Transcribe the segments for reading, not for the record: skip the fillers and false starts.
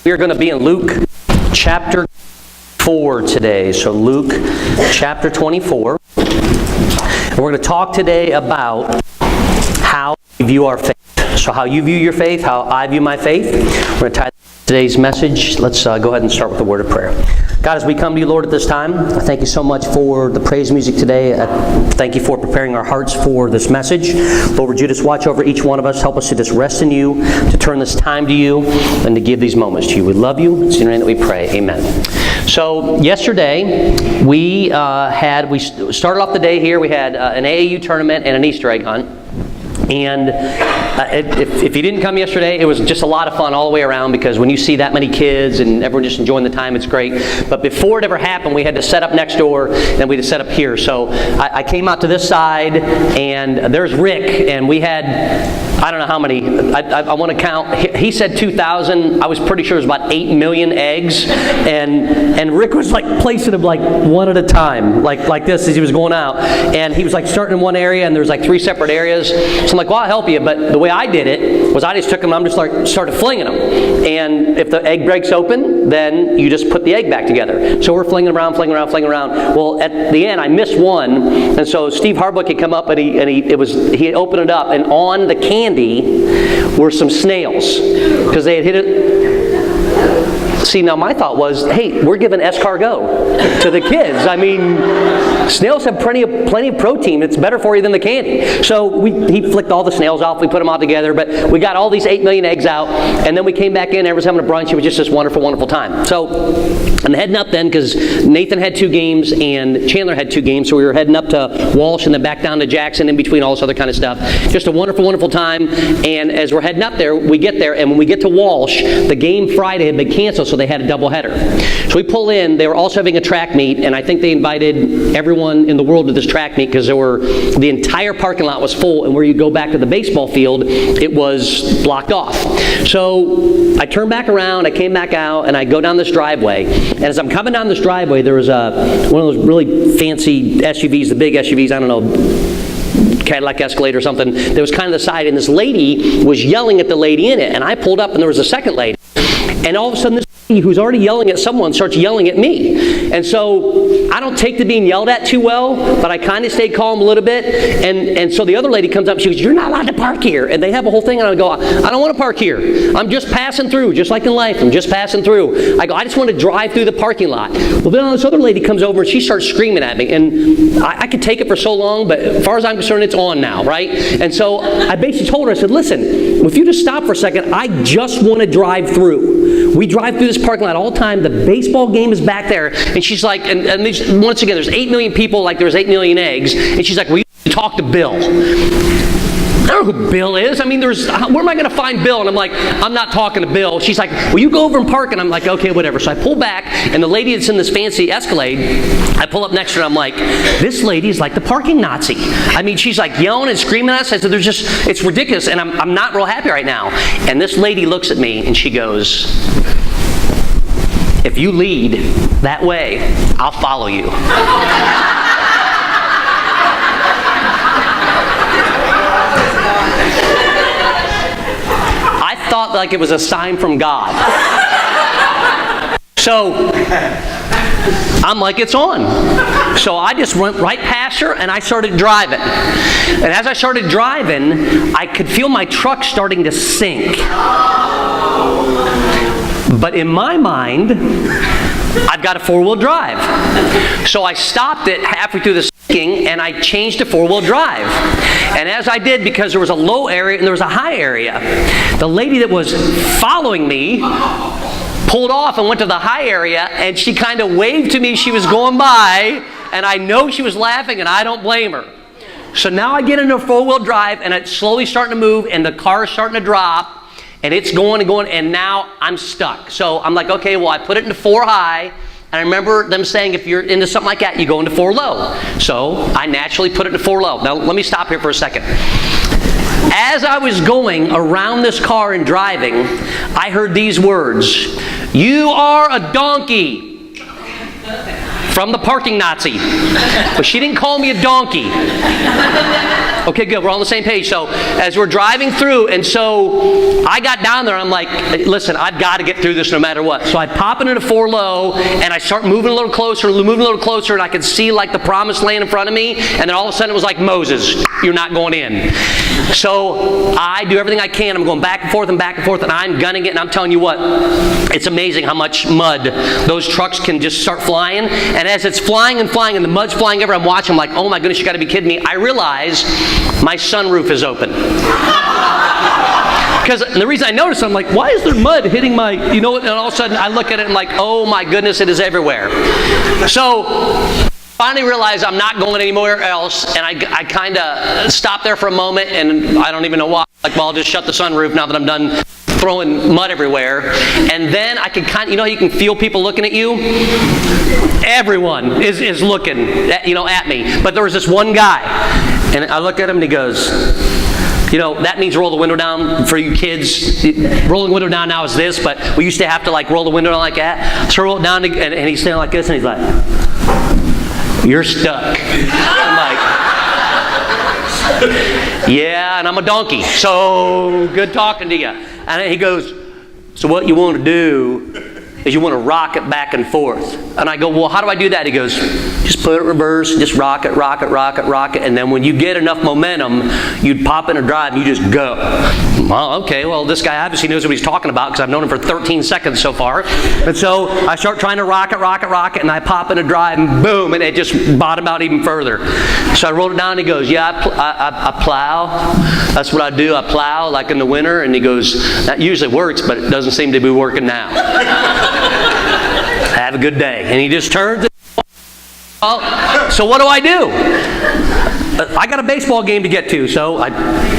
We are going to be in Luke chapter 4 today. So Luke chapter 24. And we're going to talk today about how we view our faith. So how you view your faith, how I view my faith. We're going to tie today's message. Let's go ahead and start with a word of prayer. God, as we come to you, Lord, at this time, I thank you so much for the praise music today. I thank you for preparing our hearts for this message. Lord, would you just watch over each one of us, help us to just rest in you, to turn this time to you, and to give these moments to you. We love you. It's in your name that we pray. Amen. So yesterday, we started off the day here. We had an AAU tournament and an Easter egg hunt. And if you didn't come yesterday, it was just a lot of fun all the way around, because when you see that many kids and everyone just enjoying the time, it's great. But before it ever happened, we had to set up next door, and we had to set up here. So I came out to this side, and there's Rick, and we had, I don't know how many, I want to count. He said 2,000. I was pretty sure it was about 8 million eggs. And Rick was like placing them like one at a time, like this as he was going out. And he was like starting in one area, and there was like 3 separate areas. So I'm like, well, I'll help you. But the way I did it was I just took them and I'm just like started flinging them. And if the egg breaks open, then you just put the egg back together. So we're flinging around. Well, at the end, I missed one. And so Steve Harbuck had come up, and he had opened it up, and on the candy were some snails, because they had hit it. See, now my thought was, hey, we're giving escargot to the kids. I mean, snails have plenty of protein. It's better for you than the candy. So he flicked all the snails off. We put them all together. But we got all these 8 million eggs out. And then we came back in. Everyone was having a brunch. It was just this wonderful, wonderful time. So I'm heading up then, because Nathan had 2 games and Chandler had 2 games. So we were heading up to Walsh and then back down to Jackson, in between all this other kind of stuff. Just a wonderful, wonderful time. And as we're heading up there, we get there. And when we get to Walsh, the game Friday had been canceled, so they had a doubleheader. So we pull in. They were also having a track meet, and I think they invited everyone in the world to this track meet, because the entire parking lot was full, and where you go back to the baseball field, it was blocked off. So I turned back around, I came back out, and I go down this driveway. And as I'm coming down this driveway, there was one of those really fancy SUVs, the big SUVs, I don't know, Cadillac Escalade or something, that was kind of the side, and this lady was yelling at the lady in it. And I pulled up, and there was a second lady. And all of a sudden, this lady who's already yelling at someone starts yelling at me. And so I don't take to being yelled at too well, but I kind of stay calm a little bit. And so the other lady comes up, and she goes, "You're not allowed to park here." And they have a whole thing, and I go, "I don't want to park here. I'm just passing through, just like in life. I'm just passing through." I go, "I just want to drive through the parking lot." Well, then this other lady comes over, and she starts screaming at me. And I could take it for so long, but as far as I'm concerned, it's on now, right? And so I basically told her, I said, "Listen, if you just stop for a second, I just want to drive through. We drive through this parking lot all the time. The baseball game is back there." And she's like, and once again, there's 8 million people, like there's 8 million eggs. And she's like, "Well, you talk to Bill." I don't know who Bill is. I mean, where am I going to find Bill? And I'm like, "I'm not talking to Bill." She's like, "Well, you go over and park." And I'm like, "Okay, whatever." So I pull back, and the lady that's in this fancy Escalade, I pull up next to her, and I'm like, "This lady is like the parking Nazi." I mean, she's like yelling and screaming at us. I said, it's ridiculous, and I'm not real happy right now. And this lady looks at me, and she goes, "If you lead that way, I'll follow you." I thought like it was a sign from God. So I'm like, it's on. So I just went right past her, and I started driving. And as I started driving, I could feel my truck starting to sink. But in my mind, I've got a 4-wheel drive. So I stopped it halfway through the sinking, and I changed to 4-wheel drive. And as I did, because there was a low area and there was a high area, the lady that was following me pulled off and went to the high area, and she kind of waved to me. She was going by, and I know she was laughing, and I don't blame her. So now I get into a 4-wheel drive, and it's slowly starting to move, and the car is starting to drop. And it's going and going, and now I'm stuck. So I'm like, okay, well, I put it into 4 high, and I remember them saying if you're into something like that, you go into 4 low. So I naturally put it into 4 low. Now, let me stop here for a second. As I was going around this car and driving, I heard these words: "You are a donkey. from the parking Nazi. But she didn't call me a donkey. Okay, good. We're on the same page. So as we're driving through, and so I got down there. I'm like, listen, I've got to get through this no matter what. So I pop into 4 low, and I start moving a little closer, and I could see like the promised land in front of me. And then all of a sudden it was like, Moses, you're not going in. So I do everything I can. I'm going back and forth, and I'm gunning it. And I'm telling you what, it's amazing how much mud those trucks can just start flying. And as it's flying and flying, and the mud's flying everywhere, I'm watching. I'm like, oh my goodness, you got to be kidding me. I realize my sunroof is open. Because the reason I noticed, I'm like, why is there mud hitting my, and all of a sudden I look at it and I'm like, oh my goodness, it is everywhere. So finally realized I'm not going anywhere else, and I kind of stopped there for a moment, and I don't even know why. Like, well, I'll just shut the sunroof now that I'm done throwing mud everywhere. And then I could kind of, you can feel people looking at you. Everyone is looking at me. But there was this one guy, and I look at him and he goes, that means roll the window down for you kids. Rolling the window down now is this, but we used to have to like roll the window down like that. So roll it down, and he's standing like this, and he's like, you're stuck. I'm like, yeah, and I'm a donkey, so good talking to you. And he goes, so what you want to do is you want to rock it back and forth. And I go, well, how do I do that? He goes, just put it in reverse, just rock it. And then when you get enough momentum, you'd pop in a drive and you just go. Well, okay, well, this guy obviously knows what he's talking about because I've known him for 13 seconds so far. And so I start trying to rock it, and I pop in a drive and boom, and it just bottomed out even further. So I rolled it down and he goes, yeah, I plow. That's what I do. I plow like in the winter. And he goes, that usually works, but it doesn't seem to be working now. Have a good day. And he just turns. So what do I do? I got a baseball game to get to, so I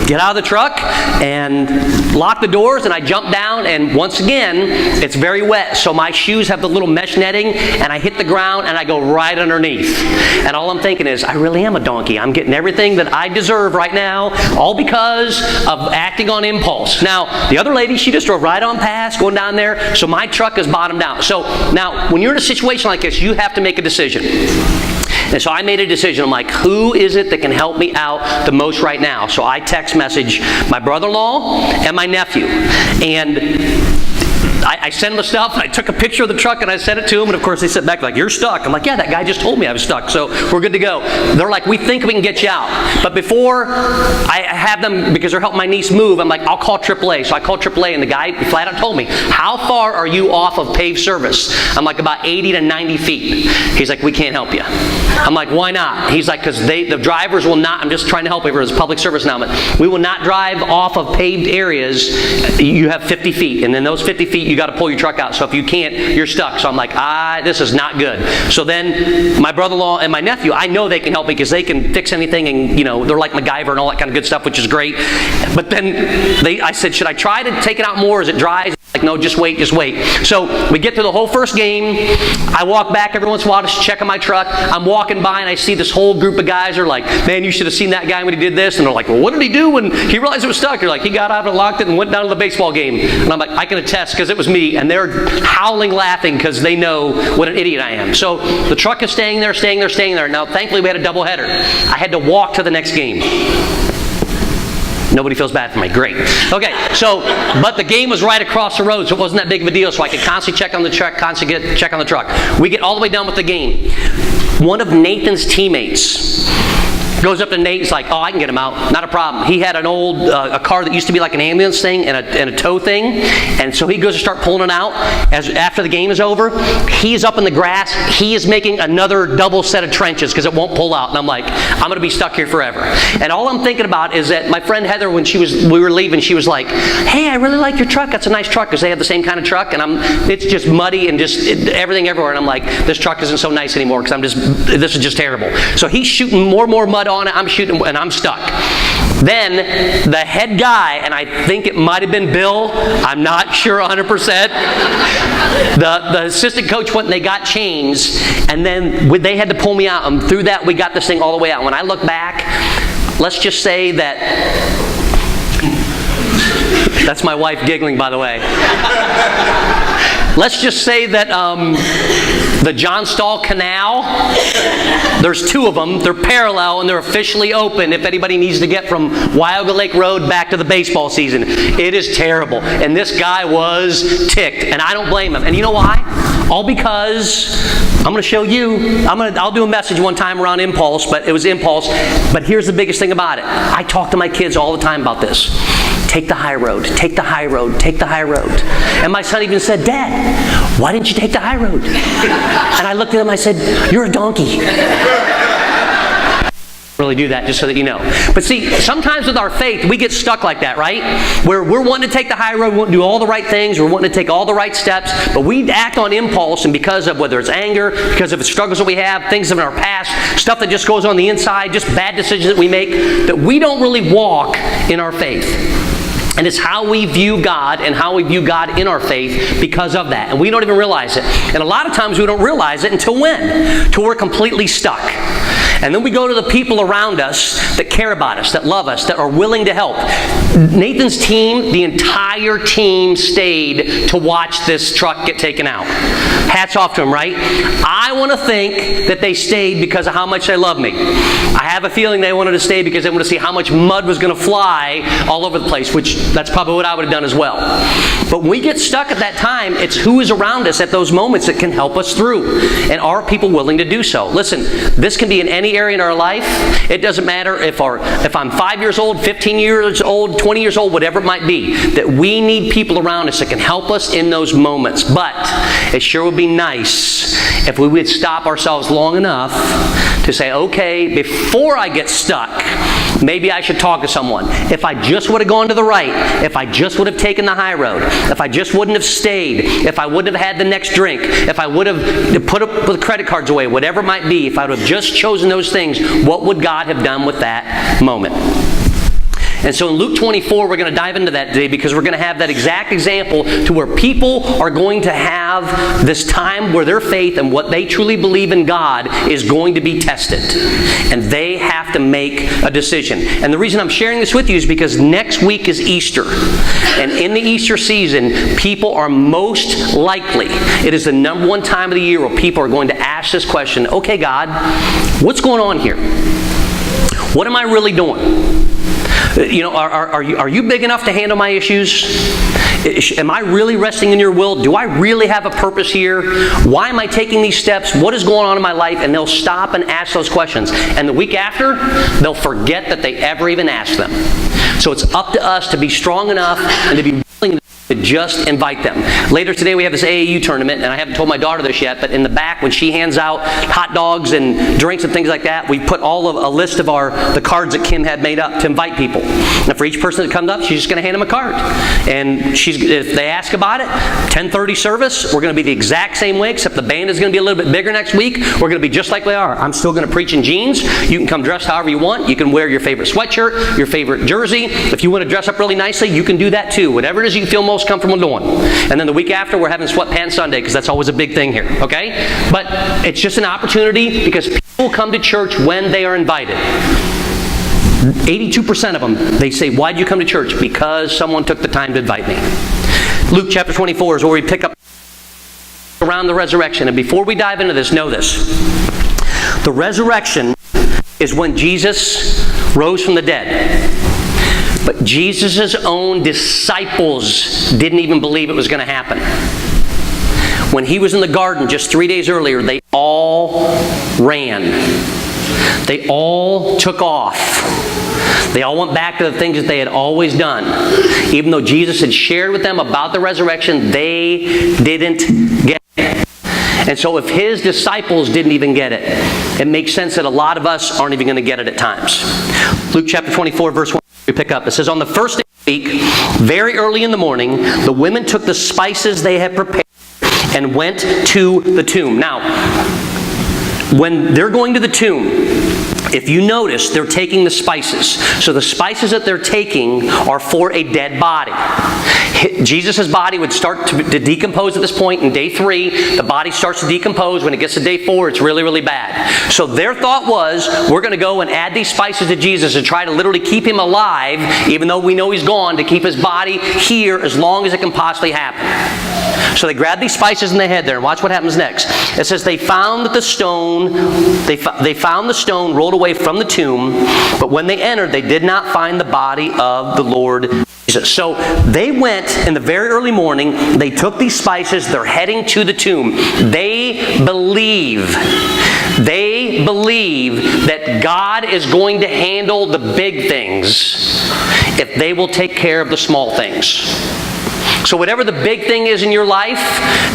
get out of the truck and lock the doors, and I jump down, and once again, it's very wet, so my shoes have the little mesh netting, and I hit the ground, and I go right underneath. And all I'm thinking is, I really am a donkey. I'm getting everything that I deserve right now, all because of acting on impulse. Now, the other lady, she just drove right on past, going down there, so my truck is bottomed out. So now, when you're in a situation like this, you have to make a decision. And so I made a decision. I'm like, who is it that can help me out the most right now? So I text message my brother-in-law and my nephew. And I sent them the stuff, and I took a picture of the truck, and I sent it to them, and of course they sent back like, you're stuck. I'm like, yeah, that guy just told me I was stuck, so we're good to go. They're like, we think we can get you out. But before I have them, because they're helping my niece move, I'm like, I'll call AAA. So I called AAA, and the guy flat out told me, how far are you off of paved service? I'm like, about 80 to 90 feet. He's like, we can't help you. I'm like, why not? He's like, because the drivers will not, I'm just trying to help you for his public service now, but we will not drive off of paved areas. You have 50 feet, and then those 50 feet, you got to pull your truck out. So if you can't, you're stuck. So I'm like, this is not good. So then my brother-in-law and my nephew, I know they can help me because they can fix anything, and they're like MacGyver and all that kind of good stuff, which is great. But then I said, should I try to take it out more as it dries? Like, no, just wait. So we get through the whole first game. I walk back every once in a while to check on my truck. I'm walking by and I see this whole group of guys are like, man, you should have seen that guy when he did this. And they're like, well, what did he do when he realized it was stuck? They're like, he got out and locked it and went down to the baseball game. And I'm like, I can attest because it was me. And they're howling laughing because they know what an idiot I am. So the truck is staying there. Now, thankfully, we had a doubleheader. I had to walk to the next game. Nobody feels bad for me. Great. Okay, but the game was right across the road, so it wasn't that big of a deal, so I could constantly check on the truck, We get all the way done with the game. One of Nathan's teammates goes up to Nate and is like, oh, I can get him out. Not a problem. He had an old a car that used to be like an ambulance thing and a tow thing. And so he goes to start pulling it out after the game is over. He's up in the grass. He is making another double set of trenches because it won't pull out. And I'm like, I'm going to be stuck here forever. And all I'm thinking about is that my friend Heather, when we were leaving, she was like, hey, I really like your truck. That's a nice truck, because they have the same kind of truck. And it's just muddy and just everything everywhere. And I'm like, this truck isn't so nice anymore because this is just terrible. So he's shooting more mud on it. I'm shooting and I'm stuck. Then the head guy, and I think it might have been Bill, I'm not sure 100%. The assistant coach went and they got chains, and then they had to pull me out. And through that, we got this thing all the way out. When I look back, let's just say that that's my wife giggling, by the way. let's just say that the John Stahl Canal, there's two of them. They're parallel and they're officially open if anybody needs to get from Wyoga Lake Road back to the baseball season. It is terrible. And this guy was ticked. And I don't blame him. And you know why? All because I'm going to show you. I'll do a message one time around impulse, but it was impulse. But here's the biggest thing about it. I talk to my kids all the time about this. Take the high road. Take the high road. Take the high road. And my son even said, Dad, why didn't you take the high road? And I looked at him and I said, you're a donkey. Really do that just so that you know. But see, sometimes with our faith, we get stuck like that, right? Where we're wanting to take the high road, we want to do all the right things, we're wanting to take all the right steps, but we act on impulse, and because of whether it's anger, because of the struggles that we have, things in our past, stuff that just goes on the inside, just bad decisions that we make, that we don't really walk in our faith. And it's how we view God and how we view God in our faith because of that. And we don't even realize it. And a lot of times we don't realize it until when? Till we're completely stuck. And then we go to the people around us that care about us, that love us, that are willing to help. Nathan's team, the entire team stayed to watch this truck get taken out. Hats off to them, right? I want to think that they stayed because of how much they love me. I have a feeling they wanted to stay because they wanted to see how much mud was going to fly all over the place, which that's probably what I would have done as well. But when we get stuck at that time, it's who is around us at those moments that can help us through. And are people willing to do so? Listen, this can be in any area in our life. It doesn't matter if I'm 5 years old, 15 years old, 20 years old, whatever it might be, that we need people around us that can help us in those moments. But it sure would be nice if we would stop ourselves long enough to say, okay, before I get stuck, maybe I should talk to someone. If I just would have gone to the right, if I just would have taken the high road, if I just wouldn't have stayed, if I wouldn't have had the next drink, if I would have put up the credit cards away, whatever it might be, if I would have just chosen those things, what would God have done with that moment? And so in Luke 24, we're going to dive into that today because we're going to have that exact example to where people are going to have this time where their faith and what they truly believe in God is going to be tested. And they have to make a decision. And the reason I'm sharing this with you is because next week is Easter. And in the Easter season, people are most likely, it is the number one time of the year where people are going to ask this question, okay, God, what's going on here? What am I really doing? You know, are you big enough to handle my issues? Am I really resting in your will? Do I really have a purpose here? Why am I taking these steps? What is going on in my life? And they'll stop and ask those questions. And the week after, they'll forget that they ever even asked them. So it's up to us to be strong enough and to be willing to just invite them. Later today we have this AAU tournament, and I haven't told my daughter this yet, but in the back when she hands out hot dogs and drinks and things like that, we put all of a list of the cards that Kim had made up to invite people. And for each person that comes up, she's just going to hand them a card. And if they ask about it, 10:30 service, we're going to be the exact same way, except the band is going to be a little bit bigger next week. We're going to be just like we are. I'm still going to preach in jeans. You can come dressed however you want. You can wear your favorite sweatshirt, your favorite jersey. If you want to dress up really nicely, you can do that too. Whatever it is you feel most comfortable doing. And then the week after, we're having sweatpants Sunday because that's always a big thing here, okay? But it's just an opportunity because people come to church when they are invited. 82% of them, they say, why'd you come to church? Because someone took the time to invite me. Luke chapter 24 is where we pick up around the resurrection. And before we dive into this, know this. The resurrection is when Jesus rose from the dead. But Jesus' own disciples didn't even believe it was going to happen. When he was in the garden just 3 days earlier, they all ran. They all took off. They all went back to the things that they had always done. Even though Jesus had shared with them about the resurrection, they didn't get it. And so if his disciples didn't even get it, it makes sense that a lot of us aren't even going to get it at times. Luke chapter 24, verse 1. We pick up. It says, on the first day of the week, very early in the morning, the women took the spices they had prepared and went to the tomb. Now, when they're going to the tomb, if you notice, they're taking the spices. So the spices that they're taking are for a dead body. Jesus' body would start to decompose at this point in day 3. The body starts to decompose. When it gets to day 4, it's really, really bad. So their thought was, we're going to go and add these spices to Jesus and try to literally keep him alive, even though we know he's gone, to keep his body here as long as it can possibly happen. So they grabbed these spices and they head there. And watch what happens next. It says they found that the stone, they found the stone rolled away from the tomb, but when they entered, they did not find the body of the Lord Jesus. So they went in the very early morning, they took these spices, they're heading to the tomb. They believe that God is going to handle the big things if they will take care of the small things. So whatever the big thing is in your life,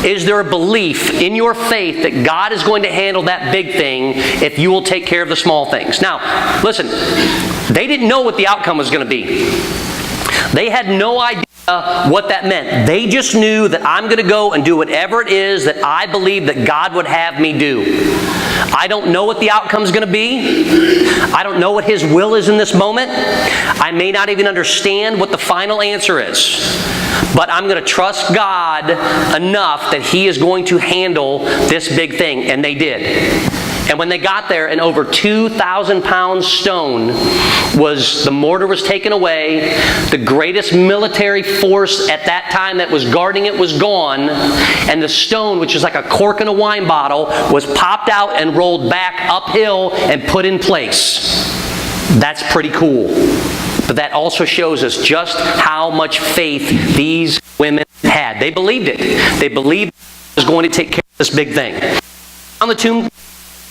is there a belief in your faith that God is going to handle that big thing if you will take care of the small things? Now, listen, they didn't know what the outcome was going to be. They had no idea what that meant. They just knew that I'm going to go and do whatever it is that I believe that God would have me do. I don't know what the outcome is going to be. I don't know what His will is in this moment. I may not even understand what the final answer is. But I'm going to trust God enough that He is going to handle this big thing. And they did. And when they got there, an over 2,000-pound stone the mortar was taken away. The greatest military force at that time that was guarding it was gone. And the stone, which is like a cork in a wine bottle, was popped out and rolled back uphill and put in place. That's pretty cool. But that also shows us just how much faith these women had. They believed it. They believed it was going to take care of this big thing. On the tomb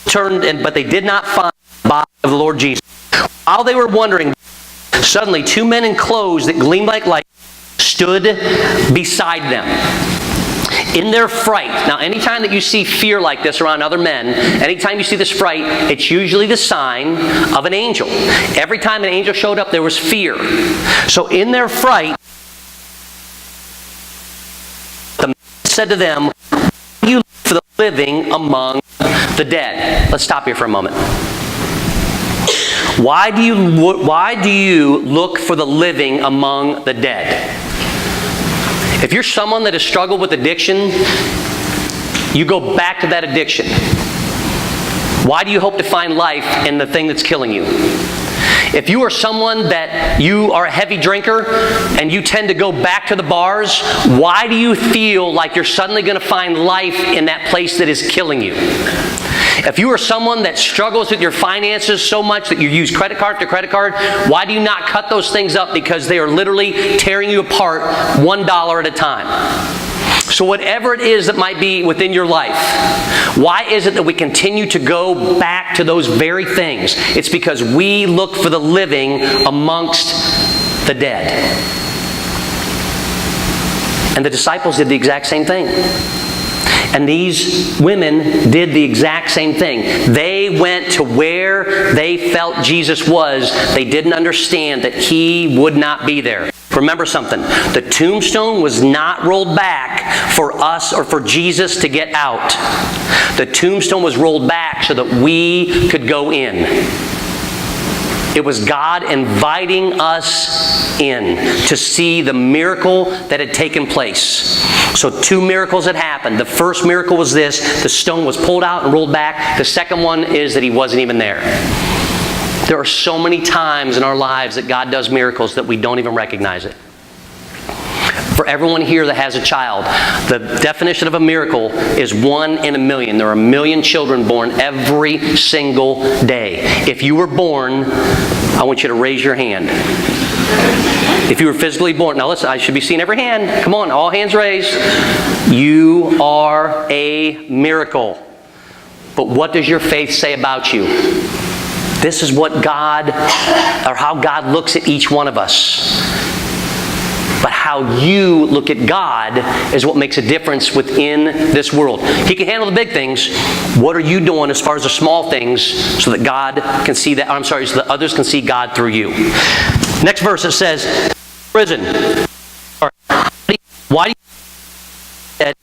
turned, but they did not find the body of the Lord Jesus. While they were wondering, suddenly 2 men in clothes that gleamed like light stood beside them. In their fright, now anytime that you see fear like this around other men, anytime you see this fright, it's usually the sign of an angel. Every time an angel showed up, there was fear. So in their fright, the man said to them, "Why do you look for the living among the dead?" Let's stop here for a moment. Why do you look for the living among the dead? If you're someone that has struggled with addiction, you go back to that addiction. Why do you hope to find life in the thing that's killing you? If you are someone that you are a heavy drinker and you tend to go back to the bars, why do you feel like you're suddenly going to find life in that place that is killing you? If you are someone that struggles with your finances so much that you use credit card after credit card, why do you not cut those things up? Because they are literally tearing you apart $1 at a time. So whatever it is that might be within your life, why is it that we continue to go back to those very things? It's because we look for the living amongst the dead. And the disciples did the exact same thing. And these women did the exact same thing. They went to where they felt Jesus was. They didn't understand that He would not be there. Remember something. The tombstone was not rolled back for us or for Jesus to get out. The tombstone was rolled back so that we could go in. It was God inviting us in to see the miracle that had taken place. So 2 miracles had happened. The first miracle was this. The stone was pulled out and rolled back. The second one is that He wasn't even there. There are so many times in our lives that God does miracles that we don't even recognize it. For everyone here that has a child, the definition of a miracle is 1 in a million. There are 1 million children born every single day. If you were born, I want you to raise your hand. If you were physically born, now listen, I should be seeing every hand. Come on, all hands raised. You are a miracle. But what does your faith say about you? This is what God, or how God looks at each one of us. But how you look at God is what makes a difference within this world. He can handle the big things. What are you doing as far as the small things so that God can see that, so that others can see God through you? Next verse, it says, prison. Why do you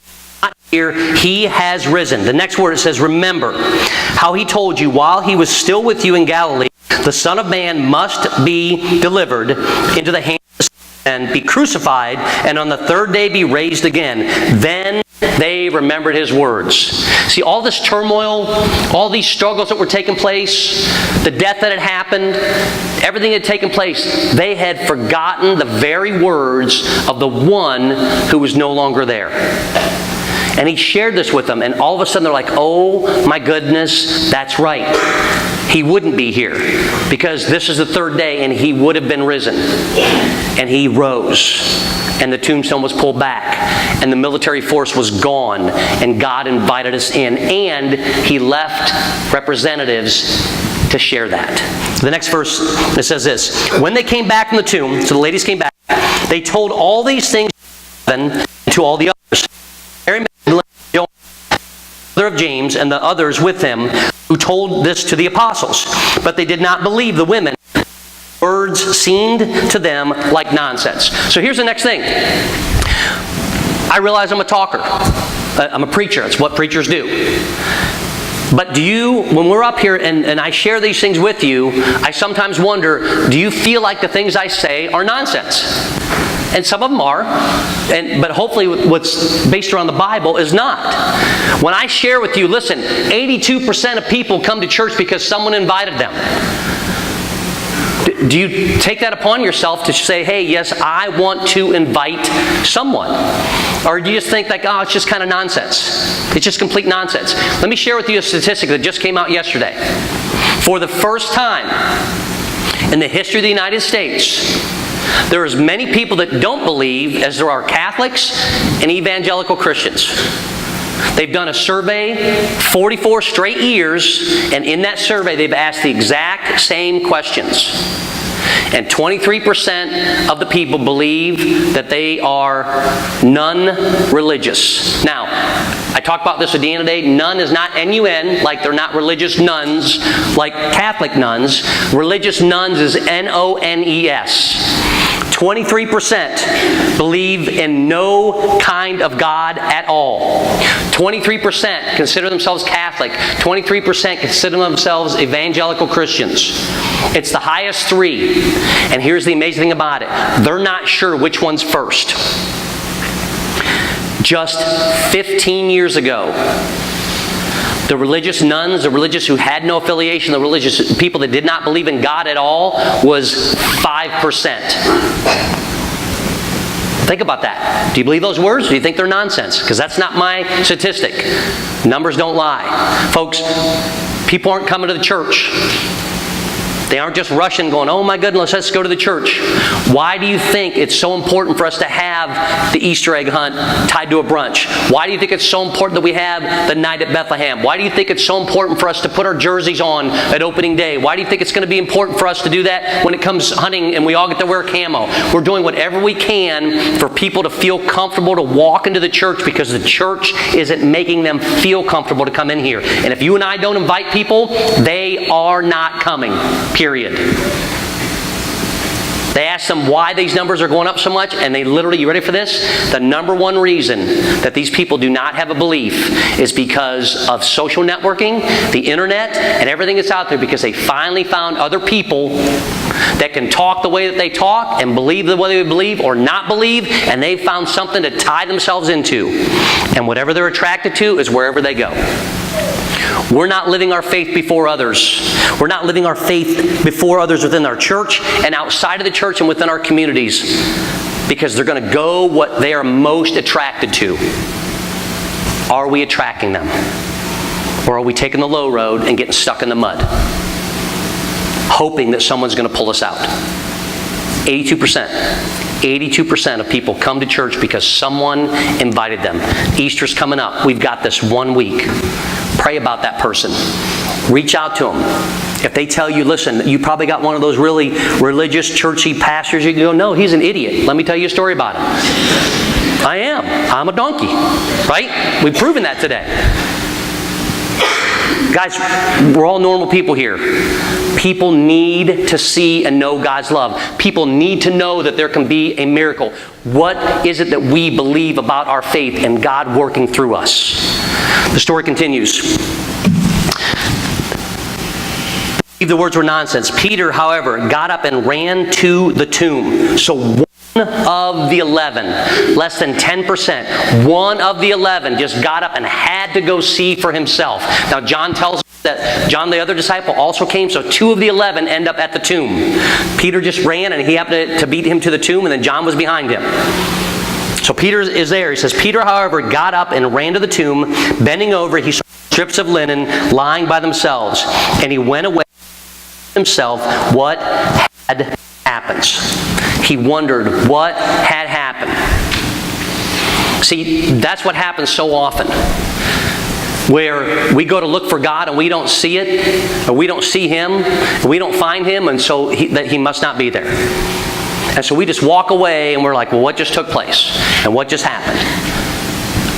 here, he has risen. The next word, it says, remember how he told you while he was still with you in Galilee, the Son of Man must be delivered into the hands of and be crucified, and on the third day be raised again. Then they remembered his words. See, all this turmoil, all these struggles that were taking place, the death that had happened, everything that had taken place, they had forgotten the very words of the one who was no longer there. And he shared this with them, and all of a sudden they're like, oh my goodness, that's right. He wouldn't be here because this is the third day and he would have been risen. And he rose. And the tombstone was pulled back. And the military force was gone. And God invited us in. And he left representatives to share that. The next verse, it says this. When they came back from the tomb, so the ladies came back, they told all these things to all the others. Mary Magdalene, mother of James, and the others with him, who told this to the apostles. But they did not believe the women. Words seemed to them like nonsense. So here's the next thing. I realize I'm a talker. I'm a preacher. It's what preachers do. But do you, when we're up here and I share these things with you, I sometimes wonder, do you feel like the things I say are nonsense? And some of them are, but hopefully what's based around the Bible is not. When I share with you, listen, 82% of people come to church because someone invited them. Do you take that upon yourself to say, hey, yes, I want to invite someone? Or do you just think like, oh, it's just kind of nonsense? It's just complete nonsense. Let me share with you a statistic that just came out yesterday. For the first time in the history of the United States, there are as many people that don't believe as there are Catholics and evangelical Christians. They've done a survey 44 straight years, and in that survey they've asked the exact same questions. And 23% of the people believe that they are non-religious. Now, I talked about this at the end of the day. Nun is not N-U-N, like they're not religious nuns, like Catholic nuns. Religious nuns is N-O-N-E-S. 23% believe in no kind of God at all. 23% consider themselves Catholic. 23% consider themselves evangelical Christians. It's the highest three. And here's the amazing thing about it. They're not sure which one's first. Just 15 years ago, the religious nuns, the religious who had no affiliation, the religious people that did not believe in God at all was 5%. Think about that. Do you believe those words? Or do you think they're nonsense? Because that's not my statistic. Numbers don't lie. Folks, people aren't coming to the church. They aren't just rushing going, oh my goodness, let's go to the church. Why do you think it's so important for us to have the Easter egg hunt tied to a brunch? Why do you think it's so important that we have the night at Bethlehem? Why do you think it's so important for us to put our jerseys on at opening day? Why do you think it's going to be important for us to do that when it comes hunting and we all get to wear camo? We're doing whatever we can for people to feel comfortable to walk into the church because the church isn't making them feel comfortable to come in here. And if you and I don't invite people, they are not coming. Period. They asked them why these numbers are going up so much, and they literally, you ready for this? The number one reason that these people do not have a belief is because of social networking, the internet, and everything that's out there, because they finally found other people that can talk the way that they talk and believe the way they believe or not believe, and they found something to tie themselves into. And whatever they're attracted to is wherever they go. We're not living our faith before others. We're not living our faith before others within our church and outside of the church and within our communities because they're going to go what they are most attracted to. Are we attracting them? Or are we taking the low road and getting stuck in the mud? Hoping that someone's going to pull us out. 82% of people come to church because someone invited them. Easter's coming up. We've got this 1 week. Pray about that person. Reach out to them. If they tell you, listen, you probably got one of those really religious, churchy pastors, you can go, no, he's an idiot. Let me tell you a story about him. I am. I'm a donkey. Right? We've proven that today. Guys, we're all normal people here. People need to see and know God's love. People need to know that there can be a miracle. What is it that we believe about our faith and God working through us? The story continues. The words were nonsense. Peter, however, got up and ran to the tomb. So one of the 11, less than 10%, one of the 11 just got up and had to go see for himself. Now John tells us that John, the other disciple, also came, so 2 of the 11 end up at the tomb. Peter just ran and he happened to beat him to the tomb, and then John was behind him. So Peter is there. He says, Peter, however, got up and ran to the tomb. Bending over, he saw strips of linen lying by themselves, and he went away himself what had happened. He wondered what had happened. See, that's what happens so often, where we go to look for God and we don't see it, or we don't see Him, and we don't find Him, and so that He must not be there. And so we just walk away and we're like, well, what just took place? And what just happened?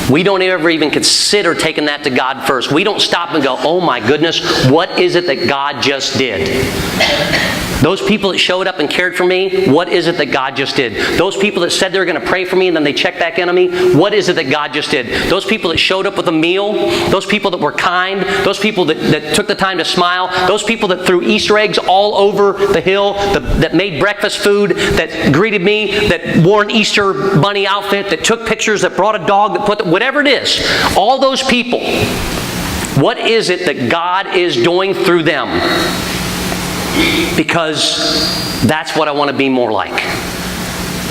We don't ever even consider taking that to God first. We don't stop and go, oh my goodness, what is it that God just did? Those people that showed up and cared for me, what is it that God just did? Those people that said they were going to pray for me and then they checked back in on me, what is it that God just did? Those people that showed up with a meal, those people that were kind, those people that took the time to smile, those people that threw Easter eggs all over the hill, that made breakfast food, that greeted me, that wore an Easter bunny outfit, that took pictures, that brought a dog, that put whatever it is. All those people, what is it that God is doing through them? Because that's what I want to be more like.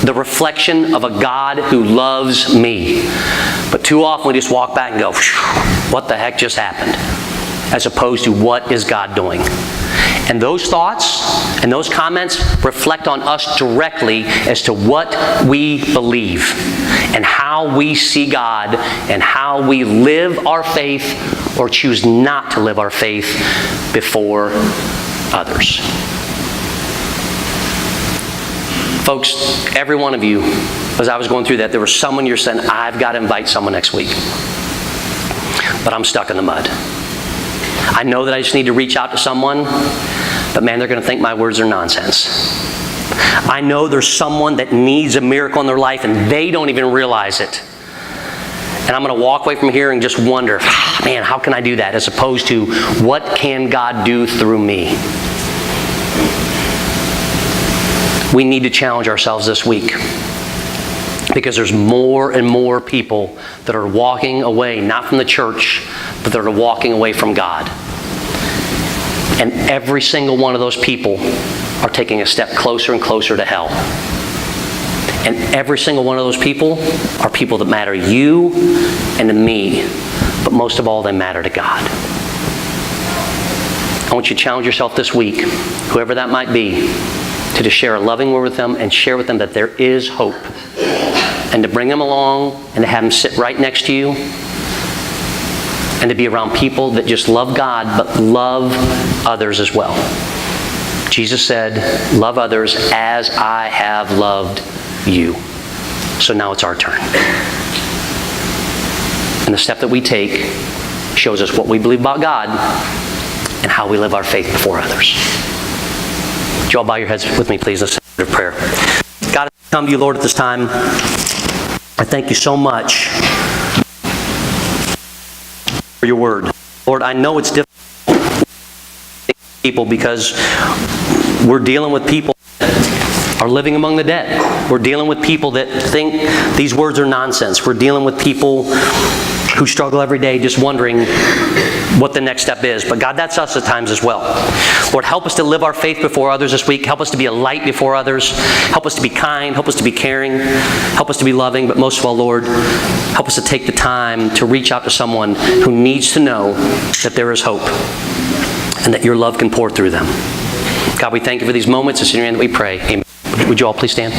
The reflection of a God who loves me. But too often we just walk back and go, what the heck just happened? As opposed to, what is God doing? And those thoughts and those comments reflect on us directly as to what we believe and how we see God and how we live our faith or choose not to live our faith before others. Folks, every one of you, as I was going through that, there was someone you're saying, I've got to invite someone next week. But I'm stuck in the mud. I know that I just need to reach out to someone, but man, they're going to think my words are nonsense. I know there's someone that needs a miracle in their life and they don't even realize it. And I'm going to walk away from here and just wonder, man, how can I do that? As opposed to, what can God do through me? We need to challenge ourselves this week. Because there's more and more people that are walking away, not from the church, but that are walking away from God. And every single one of those people are taking a step closer and closer to hell. And every single one of those people are people that matter to you and to me. But most of all, they matter to God. I want you to challenge yourself this week, whoever that might be, to just share a loving word with them and share with them that there is hope. And to bring them along and to have them sit right next to you. And to be around people that just love God but love others as well. Jesus said, love others as I have loved you. So now it's our turn. And the step that we take shows us what we believe about God and how we live our faith before others. Would you all bow your heads with me, please? Let's say a word of prayer. God, I come to you, Lord, at this time. I thank you so much for your word. Lord, I know it's difficult for people because we're dealing with people that are living among the dead. We're dealing with people that think these words are nonsense. We're dealing with people who struggle every day just wondering what the next step is. But God, that's us at times as well. Lord, help us to live our faith before others this week. Help us to be a light before others. Help us to be kind. Help us to be caring. Help us to be loving. But most of all, Lord, help us to take the time to reach out to someone who needs to know that there is hope and that your love can pour through them. God, we thank you for these moments. It's in your name that we pray. Amen. Would you all please stand?